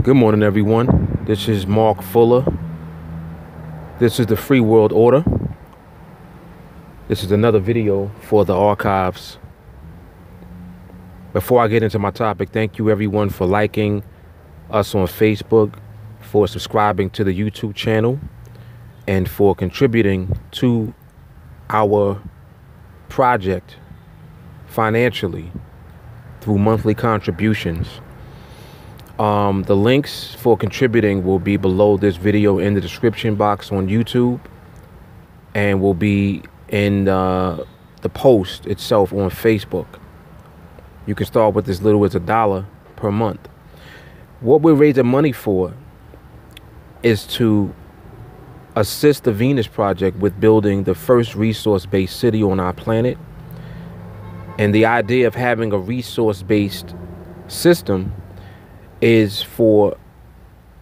Good morning, everyone. This is Mark Fuller. This is the Free World Order. This is another video for the archives. Before I get into my topic, thank you everyone for liking us on Facebook, for subscribing to the YouTube channel, and for contributing to our project financially through monthly contributions. The links for contributing will be below this video in the description box on YouTube, and will be in the post itself on Facebook. You can start with as little as $1 per month. What we're raising money for is to assist the Venus Project with building the first resource-based city on our planet. And the idea of having a resource-based system is for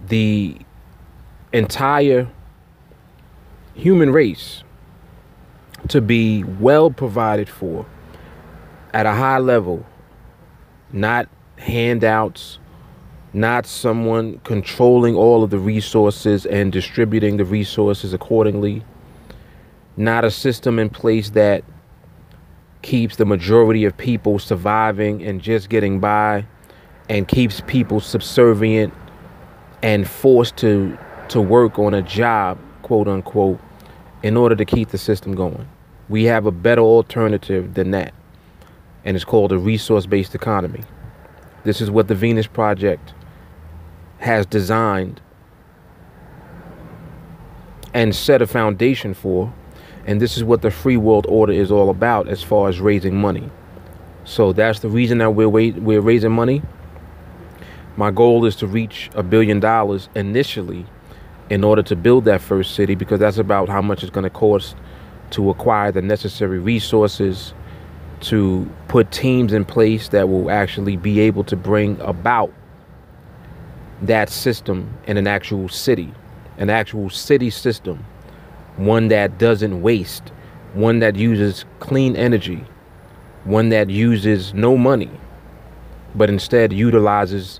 the entire human race to be well provided for at a high level, not handouts, not someone controlling all of the resources and distributing the resources accordingly, not a system in place that keeps the majority of people surviving and just getting by, and keeps people subservient and forced to work on a job, quote unquote, in order to keep the system going. We have a better alternative than that, and it's called a resource-based economy. This is what the Venus Project has designed and set a foundation for, and this is what the Free World Order is all about as far as raising money. So that's the reason that we're raising money. My goal is to reach $1 billion initially in order to build that first city, because that's about how much it's going to cost to acquire the necessary resources, to put teams in place that will actually be able to bring about that system in an actual city system, one that doesn't waste, one that uses clean energy, one that uses no money, but instead utilizes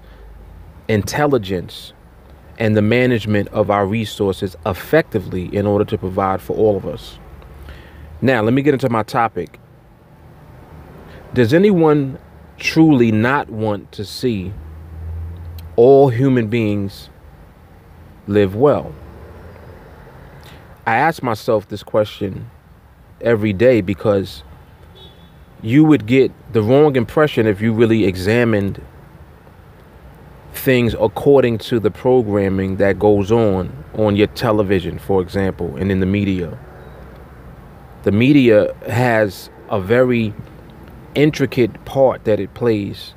intelligence and the management of our resources effectively in order to provide for all of us. Now, let me get into my topic. Does anyone truly not want to see all human beings live well? I ask myself this question every day, because you would get the wrong impression if you really examined things according to the programming that goes on your television, for example, and in the media. The media has a very intricate part that it plays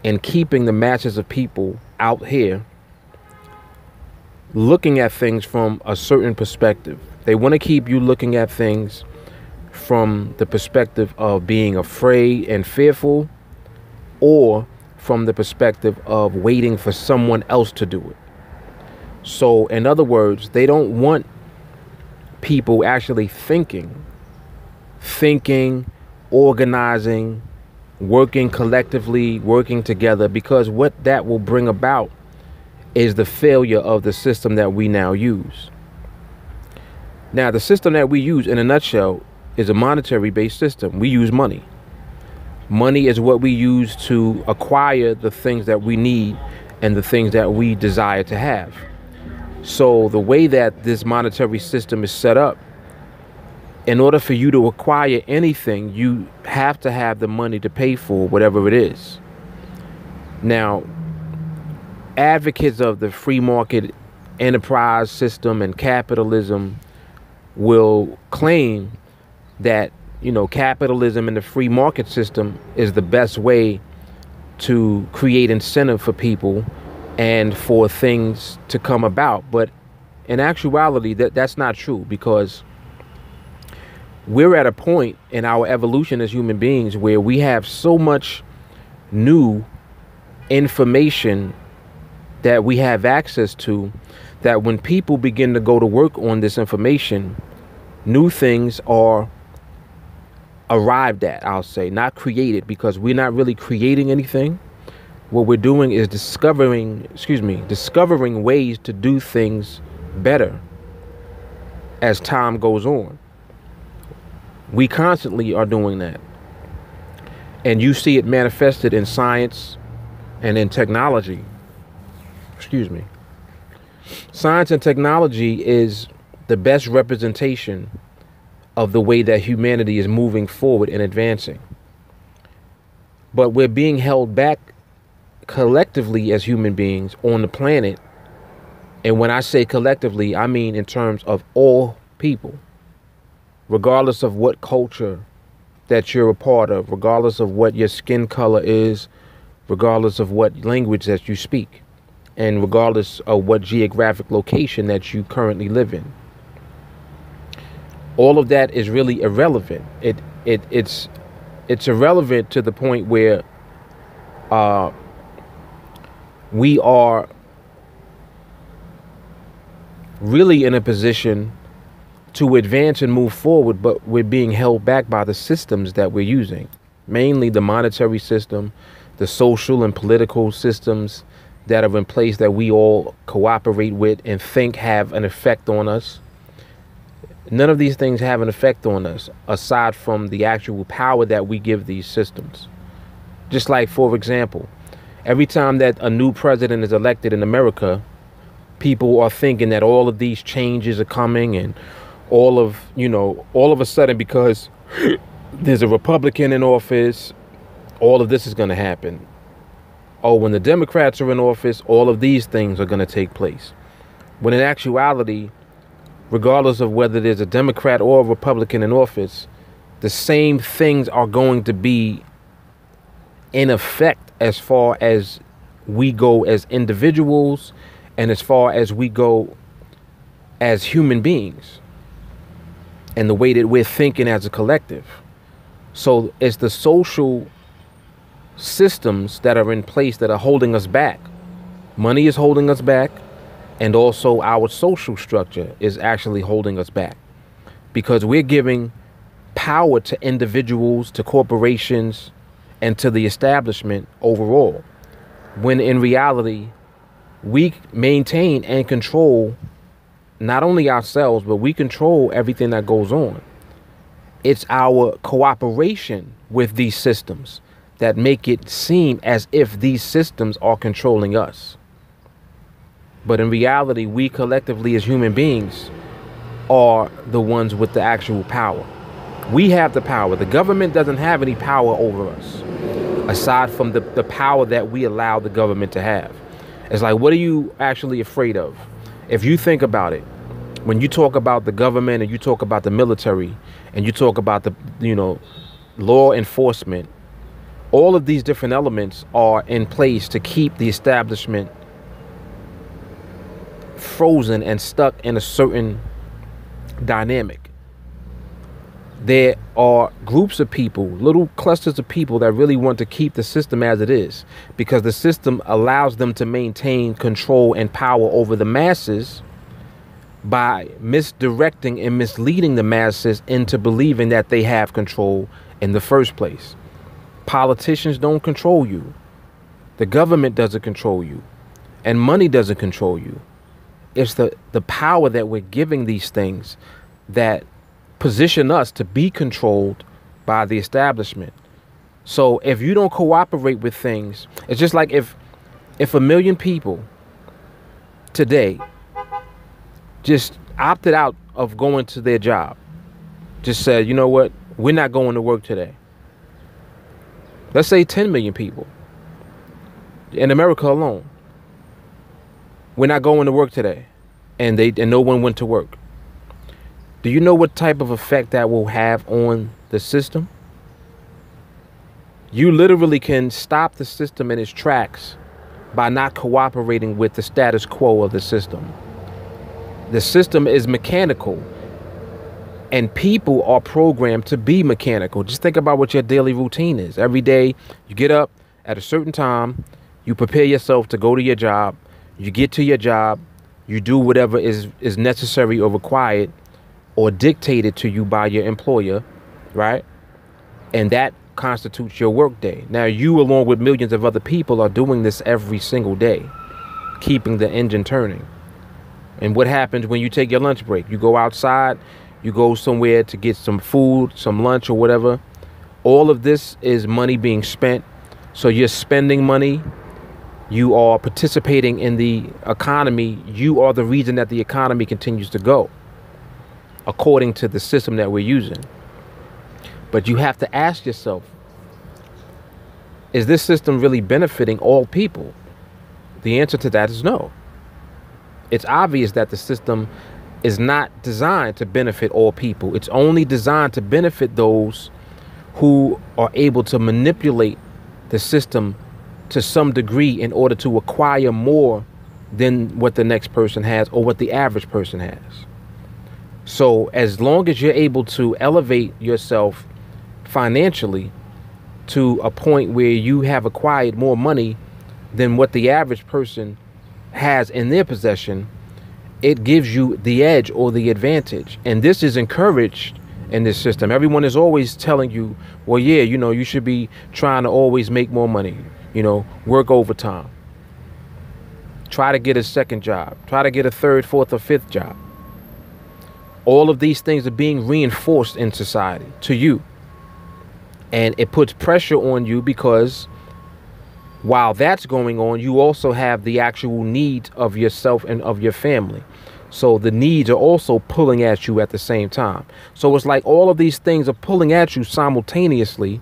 in keeping the masses of people out here looking at things from a certain perspective. They want to keep you looking at things from the perspective of being afraid and fearful, or from the perspective of waiting for someone else to do it. So in other words, they don't want people actually thinking, organizing, working collectively, working together, because what that will bring about is the failure of the system that we now use. Now, the system that we use in a nutshell is a monetary-based system. We use money. Money is what we use to acquire the things that we need and the things that we desire to have. So the way that this monetary system is set up, in order for you to acquire anything, you have to have the money to pay for whatever it is. Now, advocates of the free market enterprise system and capitalism will claim that, you know, capitalism and the free market system is the best way to create incentive for people and for things to come about. But in actuality, that's not true, because we're at a point in our evolution as human beings where we have so much new information that we have access to, that when people begin to go to work on this information, new things are arrived at, I'll say, not created, because we're not really creating anything. What we're doing is discovering ways to do things better as time goes on. We constantly are doing that. And you see it manifested in science and in technology. Science and technology is the best representation of the way that humanity is moving forward and advancing. But we're being held back collectively as human beings on the planet. And when I say collectively, I mean in terms of all people, regardless of what culture that you're a part of, regardless of what your skin color is, regardless of what language that you speak, and regardless of what geographic location that you currently live in. All of that is really irrelevant. It's irrelevant to the point where we are really in a position to advance and move forward, but we're being held back by the systems that we're using, mainly the monetary system, the social and political systems that are in place that we all cooperate with and think have an effect on us. None of these things have an effect on us aside from the actual power that we give these systems. Just like, for example, every time that a new president is elected in America, people are thinking that all of these changes are coming, and all of a sudden, because there's a Republican in office, all of this is going to happen. Oh, when the Democrats are in office, all of these things are going to take place. When in actuality, regardless of whether there's a Democrat or a Republican in office, the same things are going to be in effect as far as we go as individuals and as far as we go as human beings and the way that we're thinking as a collective. So it's the social systems that are in place that are holding us back. Money is holding us back, and also our social structure is actually holding us back because we're giving power to individuals, to corporations, and to the establishment overall, when in reality we maintain and control not only ourselves, but we control everything that goes on. It's our cooperation with these systems that make it seem as if these systems are controlling us. But in reality, we collectively as human beings are the ones with the actual power. We have the power. The government doesn't have any power over us, aside from the power that we allow the government to have. It's like, what are you actually afraid of? If you think about it, when you talk about the government and you talk about the military and you talk about the, law enforcement, all of these different elements are in place to keep the establishment frozen and stuck in a certain dynamic. There are groups of people, little clusters of people that really want to keep the system as it is, because the system allows them to maintain control and power over the masses by misdirecting and misleading the masses into believing that they have control in the first place. Politicians don't control you. The government doesn't control you. And money doesn't control you. It's the power that we're giving these things that position us to be controlled by the establishment. So if you don't cooperate with things, it's just like if 1 million people today just opted out of going to their job, just said, you know what, we're not going to work today. Let's say 10 million people in America alone, we're not going to work today, and no one went to work. Do you know what type of effect that will have on the system? You literally can stop the system in its tracks by not cooperating with the status quo of the system. The system is mechanical, and people are programmed to be mechanical. Just think about what your daily routine is. Every day you get up at a certain time, you prepare yourself to go to your job, you get to your job, you do whatever is necessary or required or dictated to you by your employer, right? And that constitutes your work day. Now, you, along with millions of other people, are doing this every single day, keeping the engine turning. And what happens when you take your lunch break? You go outside, you go somewhere to get some food, some lunch or whatever. All of this is money being spent. So you're spending money. You are participating in the economy. You are the reason that the economy continues to go, according to the system that we're using. But you have to ask yourself, is this system really benefiting all people? The answer to that is no. It's obvious that the system is not designed to benefit all people. It's only designed to benefit those who are able to manipulate the system to some degree in order to acquire more than what the next person has or what the average person has. So as long as you're able to elevate yourself financially to a point where you have acquired more money than what the average person has in their possession, it gives you the edge or the advantage. And this is encouraged in this system. Everyone is always telling you, well, yeah, you know, you should be trying to always make more money, you know, work overtime, try to get a second job, try to get a third, fourth, or fifth job. All of these things are being reinforced in society to you. And it puts pressure on you because while that's going on, you also have the actual needs of yourself and of your family. So the needs are also pulling at you at the same time. So it's like all of these things are pulling at you simultaneously.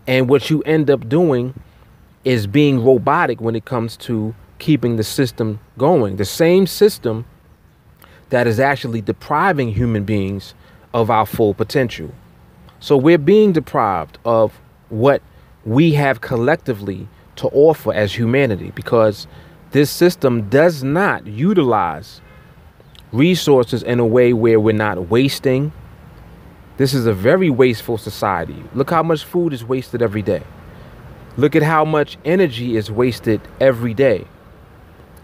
And what you end up doing is being robotic when it comes to keeping the system going. The same system that is actually depriving human beings of our full potential. So we're being deprived of what we have collectively to offer as humanity, because this system does not utilize resources in a way where we're not wasting. This is a very wasteful society. Look how much food is wasted every day. Look at how much energy is wasted every day.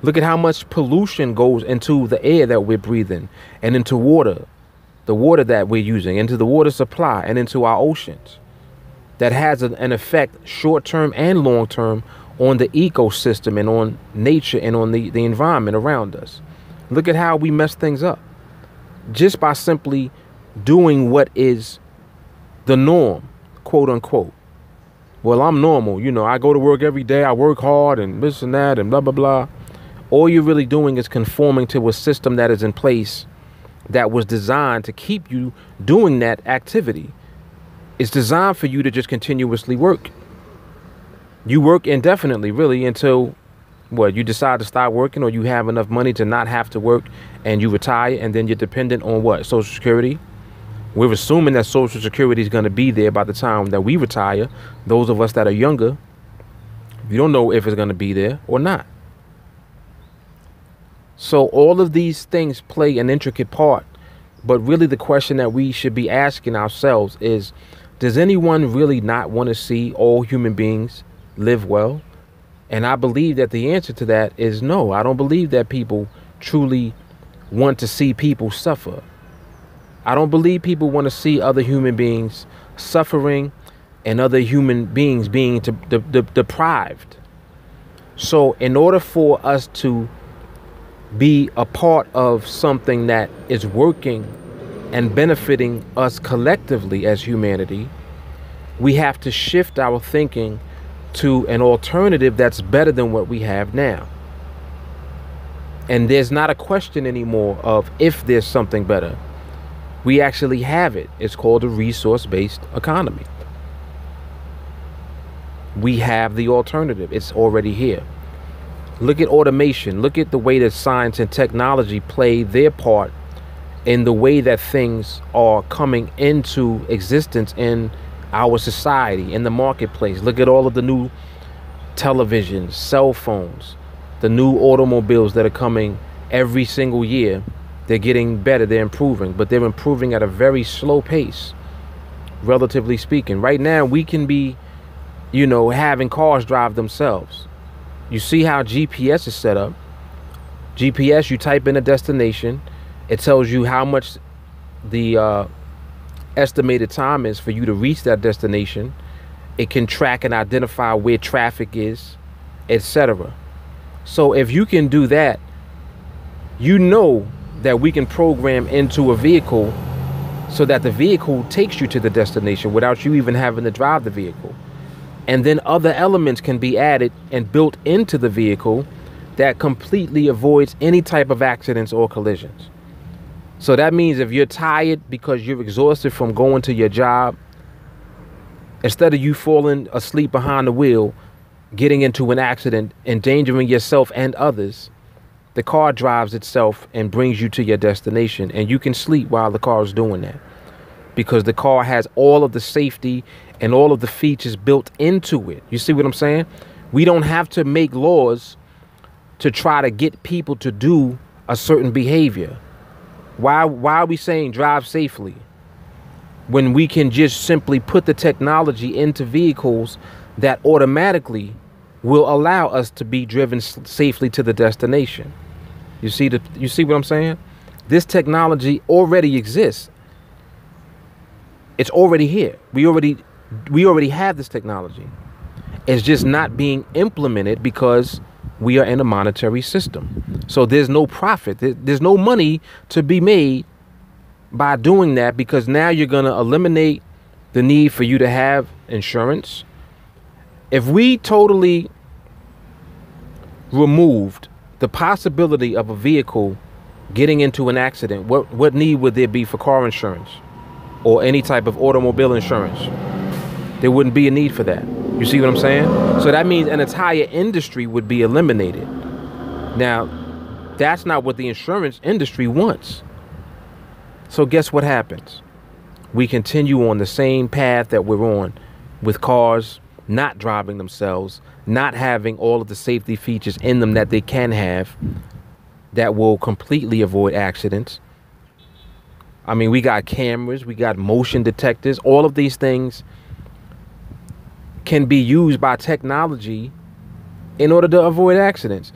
Look at how much pollution goes into the air that we're breathing and into water, the water that we're using, into the water supply and into our oceans. That has an effect short-term and long-term on the ecosystem and on nature and on the environment around us. Look at how we mess things up just by simply doing what is the norm, quote unquote. Well, I'm normal. You know, I go to work every day. I work hard and this and that and blah, blah, blah. All you're really doing is conforming to a system that is in place that was designed to keep you doing that activity. It's designed for you to just continuously work. You work indefinitely, really, until what, you decide to stop working, or you have enough money to not have to work and you retire, and then you're dependent on what? Social Security. We're assuming that Social Security is going to be there by the time that we retire. Those of us that are younger, you don't know if it's going to be there or not. So all of these things play an intricate part. But really the question that we should be asking ourselves is, does anyone really not want to see all human beings live well? And I believe that the answer to that is no. I don't believe that people truly want to see people suffer. I don't believe people want to see other human beings suffering and other human beings being deprived. So in order for us to be a part of something that is working and benefiting us collectively as humanity, we have to shift our thinking to an alternative that's better than what we have now. And there's not a question anymore of if there's something better. We actually have it. It's called a resource-based economy. We have the alternative. It's already here. Look at automation. Look at the way that science and technology play their part in the way that things are coming into existence in our society, in the marketplace. Look at all of the new televisions, cell phones, the new automobiles that are coming every single year. They're getting better, they're improving, but they're improving at a very slow pace, relatively speaking. Right now, we can be, you know, having cars drive themselves. You see how GPS is set up. GPS, you type in a destination, it tells you how much the estimated time is for you to reach that destination. It can track and identify where traffic is, etc. So if you can do that, you know that we can program into a vehicle so that the vehicle takes you to the destination without you even having to drive the vehicle. And then other elements can be added and built into the vehicle that completely avoids any type of accidents or collisions. So that means if you're tired because you're exhausted from going to your job, instead of you falling asleep behind the wheel, getting into an accident, endangering yourself and others, the car drives itself and brings you to your destination, and you can sleep while the car is doing that, because the car has all of the safety and all of the features built into it. You see what I'm saying? We don't have to make laws to try to get people to do a certain behavior. Why are we saying drive safely when we can just simply put the technology into vehicles that automatically will allow us to be driven safely to the destination? You see what I'm saying? This technology already exists. It's already here. We already have this technology. It's just not being implemented because we are in a monetary system. So there's no profit. There's no money to be made by doing that, because now you're going to eliminate the need for you to have insurance. If we totally removed the possibility of a vehicle getting into an accident, what need would there be for car insurance or any type of automobile insurance? There wouldn't be a need for that. You see what I'm saying? So that means an entire industry would be eliminated. Now, that's not what the insurance industry wants. So guess what happens? We continue on the same path that we're on, with cars not driving themselves, not having all of the safety features in them that they can have that will completely avoid accidents. I mean, we got cameras, we got motion detectors. All of these things can be used by technology in order to avoid accidents.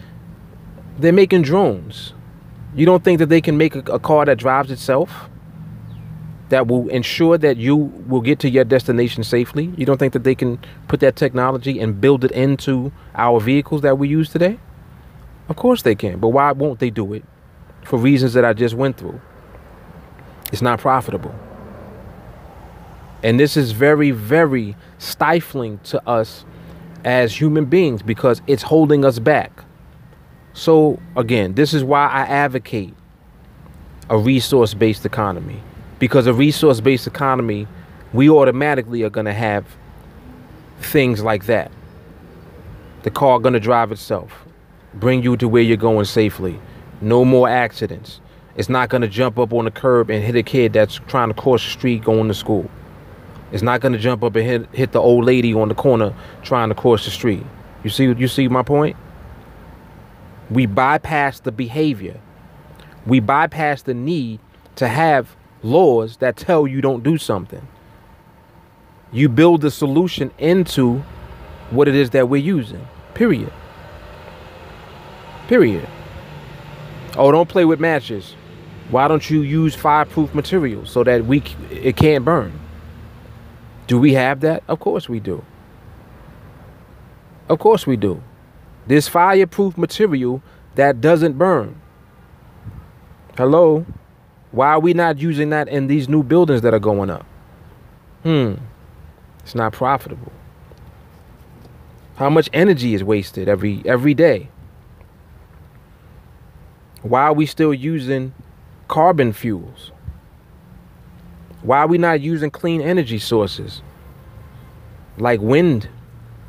They're making drones. You don't think that they can make a car that drives itself, that will ensure that you will get to your destination safely? You don't think that they can put that technology and build it into our vehicles that we use today? Of course they can, but why won't they do it? For reasons that I just went through. It's not profitable. And this is very, very stifling to us as human beings, because it's holding us back. So again, this is why I advocate a resource-based economy. Because a resource-based economy, we automatically are going to have things like that. The car going to drive itself, bring you to where you're going safely. No more accidents. It's not going to jump up on the curb and hit a kid that's trying to cross the street going to school. It's not going to jump up and hit the old lady on the corner trying to cross the street. You see my point? We bypass the behavior. We bypass the need to have laws that tell you don't do something. You build the solution into what it is that we're using. Period. Oh, don't play with matches. Why don't you use fireproof material so that it can't burn? Do we have that? Of course we do. Of course we do. There's fireproof material that doesn't burn. Hello? Why are we not using that in these new buildings that are going up? It's not profitable. How much energy is wasted every day? Why are we still using carbon fuels? Why are we not using clean energy sources like wind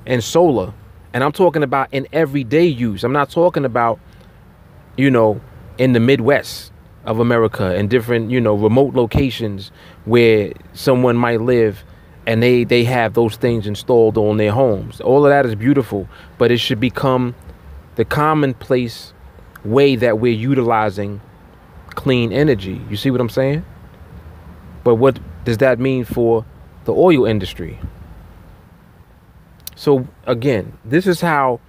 and solar? And I'm talking about in everyday use. I'm not talking about, in the Midwest of America and different, remote locations where someone might live and they have those things installed on their homes. All of that is beautiful, but it should become the commonplace way that we're utilizing clean energy. You see what I'm saying? But what does that mean for the oil industry? So again, this is how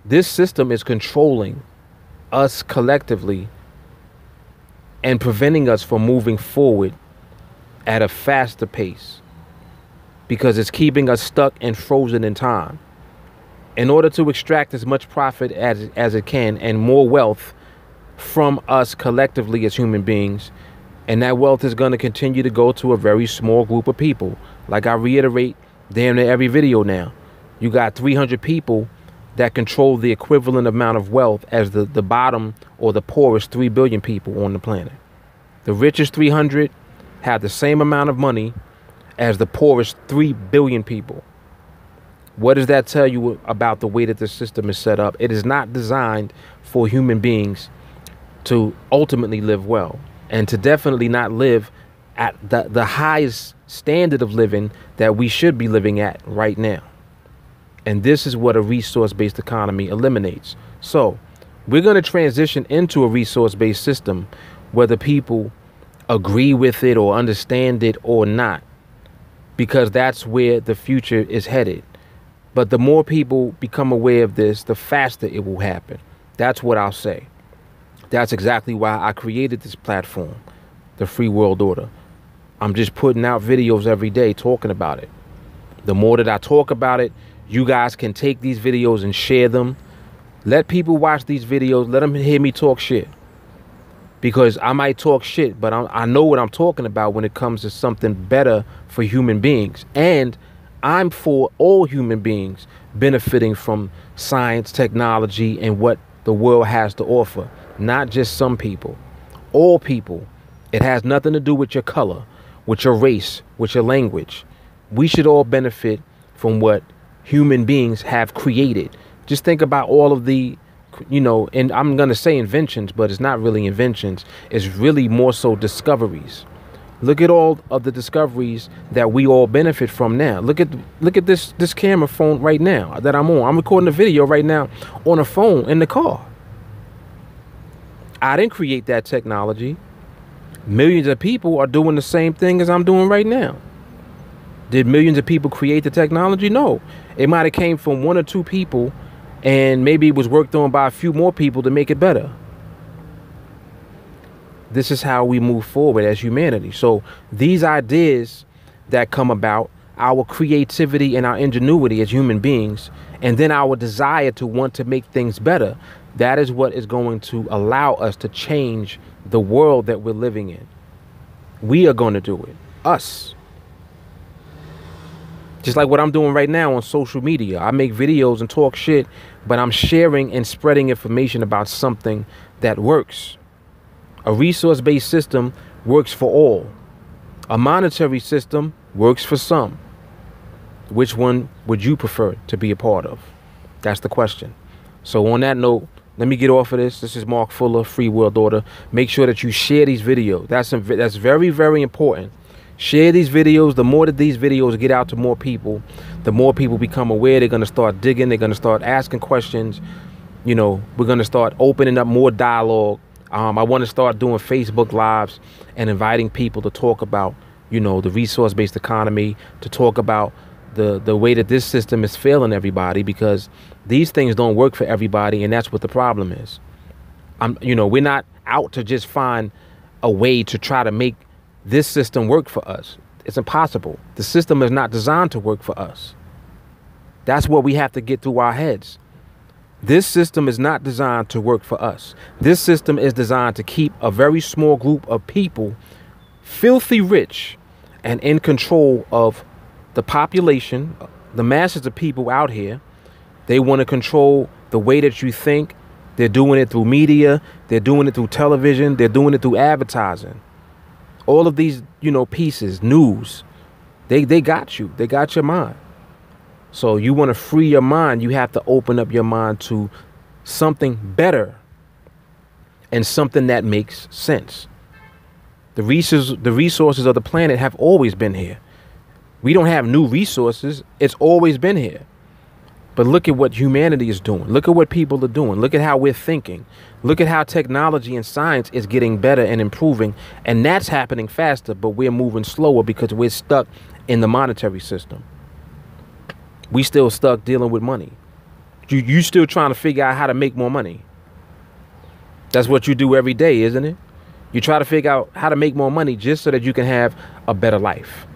this system is controlling us collectively and preventing us from moving forward at a faster pace. because it's keeping us stuck and frozen in time. In order to extract as much profit as it can and more wealth from us collectively as human beings, and that wealth is going to continue to go to a very small group of people. Like I reiterate damn near every video now, you got 300 people that control the equivalent amount of wealth as the bottom or the poorest 3 billion people on the planet. The richest 300 have the same amount of money as the poorest 3 billion people. What does that tell you about the way that the system is set up? It is not designed for human beings to ultimately live well, and to definitely not live at the highest standard of living that we should be living at right now. And this is what a resource-based economy eliminates. So we're going to transition into a resource-based system, whether people agree with it or understand it or not, because that's where the future is headed. But the more people become aware of this, the faster it will happen. That's what I'll say. That's exactly why I created this platform, the Free World Order. I'm just putting out videos every day talking about it. The more that I talk about it, you guys can take these videos and share them. Let people watch these videos. Let them hear me talk shit. Because I might talk shit, but I know what I'm talking about when it comes to something better for human beings. And I'm for all human beings benefiting from science, technology, and what the world has to offer. Not just some people. All people. It has nothing to do with your color, with your race, with your language. We should all benefit from what human beings have created. Just think about all of the, and I'm going to say inventions, but it's not really inventions. It's really more so discoveries. Look at all of the discoveries that we all benefit from now. Look at this camera phone right now that I'm on. I'm recording a video right now on a phone in the car. I didn't create that technology. Millions of people are doing the same thing as I'm doing right now. Did millions of people create the technology? No. It might have came from 1 or 2 people, and maybe it was worked on by a few more people to make it better. This is how we move forward as humanity. So these ideas that come about, our creativity and our ingenuity as human beings, and then our desire to want to make things better, that is what is going to allow us to change the world that we're living in. We are going to do it. Us. Just like what I'm doing right now on social media. I make videos and talk shit, but I'm sharing and spreading information about something that works. A resource-based system works for all. A monetary system works for some. Which one would you prefer to be a part of? That's the question. So on that note, let me get off of this. This is Mark Fuller, Free World Order. Make sure that you share these videos. That's very, very important. Share these videos. The more that these videos get out to more people, the more people become aware. They're going to start digging. They're going to start asking questions. We're going to start opening up more dialogue. I want to start doing Facebook Lives and inviting people to talk about, the resource-based economy, to talk about the way that this system is failing everybody, because these things don't work for everybody, and that's what the problem is. We're not out to just find a way to try to make this system work for us. It's impossible. The system is not designed to work for us. That's what we have to get through our heads. This system is not designed to work for us. This system is designed to keep a very small group of people filthy rich and in control of the population, the masses of people out here. They want to control the way that you think. They're doing it through media. They're doing it through television. They're doing it through advertising. All of these, pieces, news, they got you. They got your mind. So you want to free your mind. You have to open up your mind to something better and something that makes sense. The resources of the planet have always been here. We don't have new resources. It's always been here. But look at what humanity is doing. Look at what people are doing. Look at how we're thinking. Look at how technology and science is getting better and improving. And that's happening faster, but we're moving slower because we're stuck in the monetary system. We still stuck dealing with money. You still trying to figure out how to make more money. That's what you do every day, isn't it? You try to figure out how to make more money just so that you can have a better life.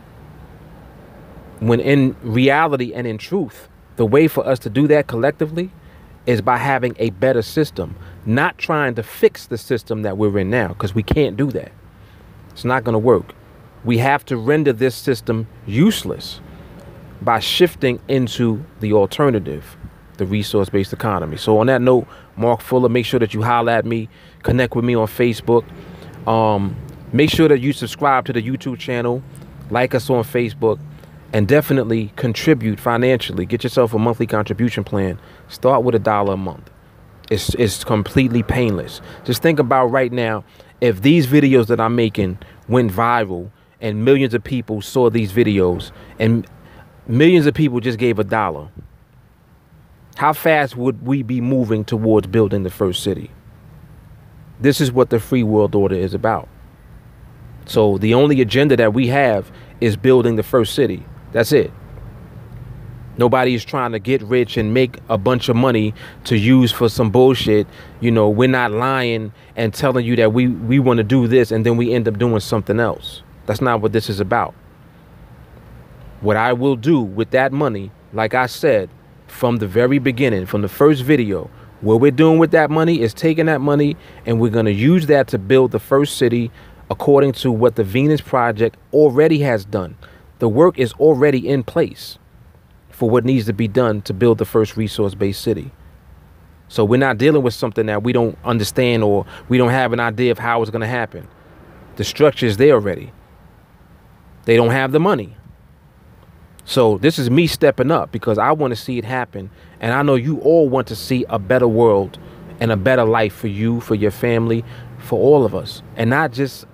When in reality and in truth, the way for us to do that collectively is by having a better system, not trying to fix the system that we're in now, because we can't do that. It's not going to work. We have to render this system useless by shifting into the alternative, the resource-based economy. So on that note, Mark Fuller, make sure that you holler at me, connect with me on Facebook. Make sure that you subscribe to the YouTube channel, like us on Facebook, and definitely contribute financially. Get yourself a monthly contribution plan. Start with $1 a month. It's completely painless. Just think about right now, if these videos that I'm making went viral and millions of people saw these videos and millions of people just gave $1, how fast would we be moving towards building the first city? This is what the free world order is about. So the only agenda that we have is building the first city. That's it. Nobody is trying to get rich and make a bunch of money to use for some bullshit. You know, we're not lying and telling you that we want to do this and then we end up doing something else. That's not what this is about. What I will do with that money, like I said, from the very beginning, from the first video, what we're doing with that money is taking that money and we're going to use that to build the first city according to what the Venus Project already has done. The work is already in place for what needs to be done to build the first resource-based city. So we're not dealing with something that we don't understand or we don't have an idea of how it's going to happen. The structure is there already. They don't have the money. So this is me stepping up because I want to see it happen. And I know you all want to see a better world and a better life for you, for your family, for all of us. And not just,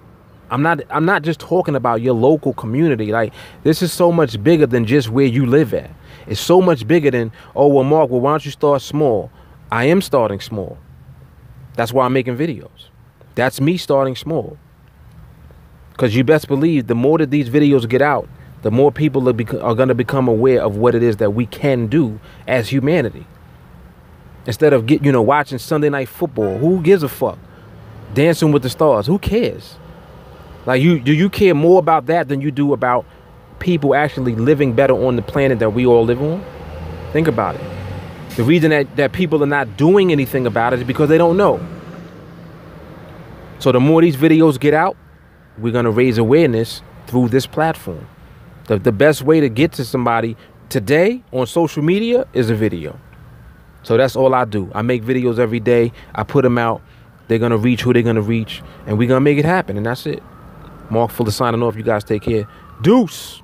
I'm not just talking about your local community. Like, this is so much bigger than just where you live at. It's so much bigger than, oh, well, Mark, well, why don't you start small? I am starting small. That's why I'm making videos. That's me starting small. Because you best believe the more that these videos get out, the more people are going to become aware of what it is that we can do as humanity. Instead of watching Sunday Night Football, who gives a fuck? Dancing with the Stars, who cares? Like, do you care more about that than you do about people actually living better on the planet that we all live on? Think about it. The reason that people are not doing anything about it is because they don't know. So the more these videos get out, we're going to raise awareness through this platform. The best way to get to somebody today on social media is a video. So that's all I do. I make videos every day. I put them out. They're going to reach who they're going to reach. And we're going to make it happen. And that's it. Mark Fuller signing off. You guys take care. Deuce.